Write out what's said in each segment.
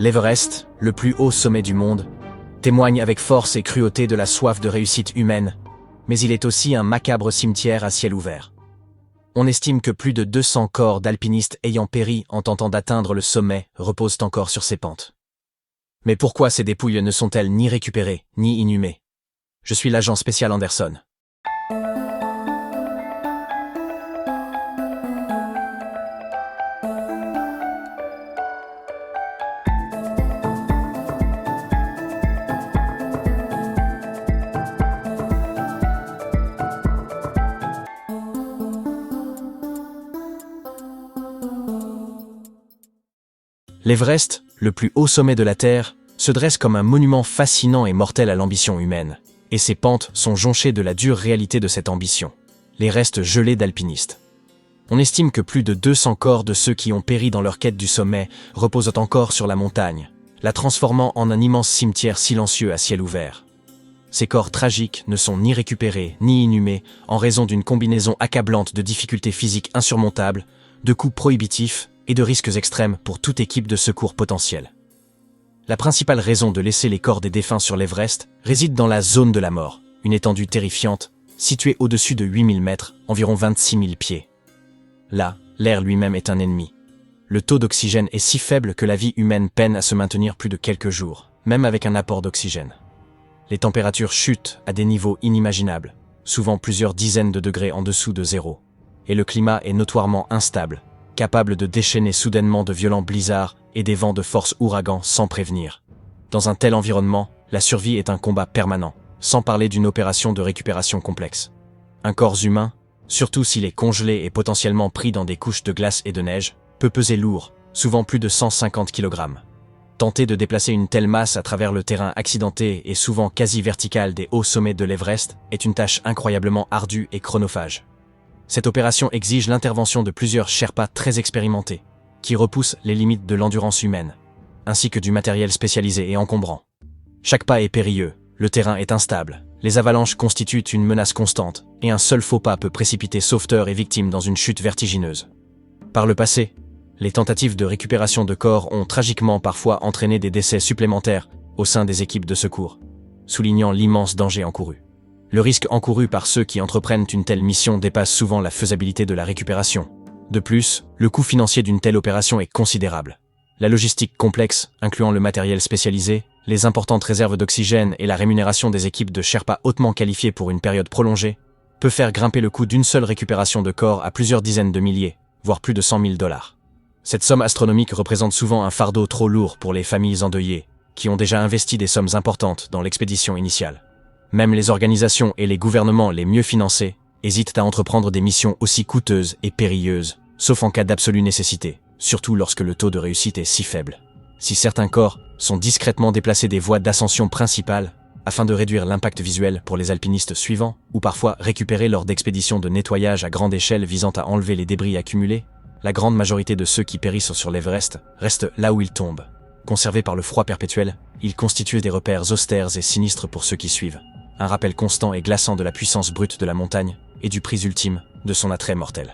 L'Everest, le plus haut sommet du monde, témoigne avec force et cruauté de la soif de réussite humaine, mais il est aussi un macabre cimetière à ciel ouvert. On estime que plus de 200 corps d'alpinistes ayant péri en tentant d'atteindre le sommet reposent encore sur ces pentes. Mais pourquoi ces dépouilles ne sont-elles ni récupérées, ni inhumées? Je suis l'agent spécial Anderson. L'Everest, le plus haut sommet de la Terre, se dresse comme un monument fascinant et mortel à l'ambition humaine, et ses pentes sont jonchées de la dure réalité de cette ambition, les restes gelés d'alpinistes. On estime que plus de 200 corps de ceux qui ont péri dans leur quête du sommet reposent encore sur la montagne, la transformant en un immense cimetière silencieux à ciel ouvert. Ces corps tragiques ne sont ni récupérés ni inhumés en raison d'une combinaison accablante de difficultés physiques insurmontables, de coûts prohibitifs et de risques extrêmes pour toute équipe de secours potentielle. La principale raison de laisser les corps des défunts sur l'Everest réside dans la zone de la mort, une étendue terrifiante, située au-dessus de 8000 mètres, environ 26 000 pieds. Là, l'air lui-même est un ennemi. Le taux d'oxygène est si faible que la vie humaine peine à se maintenir plus de quelques jours, même avec un apport d'oxygène. Les températures chutent à des niveaux inimaginables, souvent plusieurs dizaines de degrés en dessous de zéro, et le climat est notoirement instable, capable de déchaîner soudainement de violents blizzards et des vents de force ouragan sans prévenir. Dans un tel environnement, la survie est un combat permanent, sans parler d'une opération de récupération complexe. Un corps humain, surtout s'il est congelé et potentiellement pris dans des couches de glace et de neige, peut peser lourd, souvent plus de 150 kg. Tenter de déplacer une telle masse à travers le terrain accidenté et souvent quasi vertical des hauts sommets de l'Everest est une tâche incroyablement ardue et chronophage. Cette opération exige l'intervention de plusieurs Sherpas très expérimentés, qui repoussent les limites de l'endurance humaine, ainsi que du matériel spécialisé et encombrant. Chaque pas est périlleux, le terrain est instable, les avalanches constituent une menace constante, et un seul faux pas peut précipiter sauveteurs et victimes dans une chute vertigineuse. Par le passé, les tentatives de récupération de corps ont tragiquement parfois entraîné des décès supplémentaires au sein des équipes de secours, soulignant l'immense danger encouru. Le risque encouru par ceux qui entreprennent une telle mission dépasse souvent la faisabilité de la récupération. De plus, le coût financier d'une telle opération est considérable. La logistique complexe, incluant le matériel spécialisé, les importantes réserves d'oxygène et la rémunération des équipes de Sherpas hautement qualifiées pour une période prolongée, peut faire grimper le coût d'une seule récupération de corps à plusieurs dizaines de milliers, voire plus de 100 000 $. Cette somme astronomique représente souvent un fardeau trop lourd pour les familles endeuillées, qui ont déjà investi des sommes importantes dans l'expédition initiale. Même les organisations et les gouvernements les mieux financés hésitent à entreprendre des missions aussi coûteuses et périlleuses, sauf en cas d'absolue nécessité, surtout lorsque le taux de réussite est si faible. Si certains corps sont discrètement déplacés des voies d'ascension principales, afin de réduire l'impact visuel pour les alpinistes suivants, ou parfois récupérés lors d'expéditions de nettoyage à grande échelle visant à enlever les débris accumulés, la grande majorité de ceux qui périssent sur l'Everest restent là où ils tombent. Conservés par le froid perpétuel, ils constituent des repères austères et sinistres pour ceux qui suivent. Un rappel constant et glaçant de la puissance brute de la montagne et du prix ultime de son attrait mortel.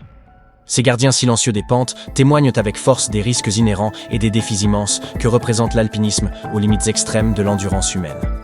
Ces gardiens silencieux des pentes témoignent avec force des risques inhérents et des défis immenses que représente l'alpinisme aux limites extrêmes de l'endurance humaine.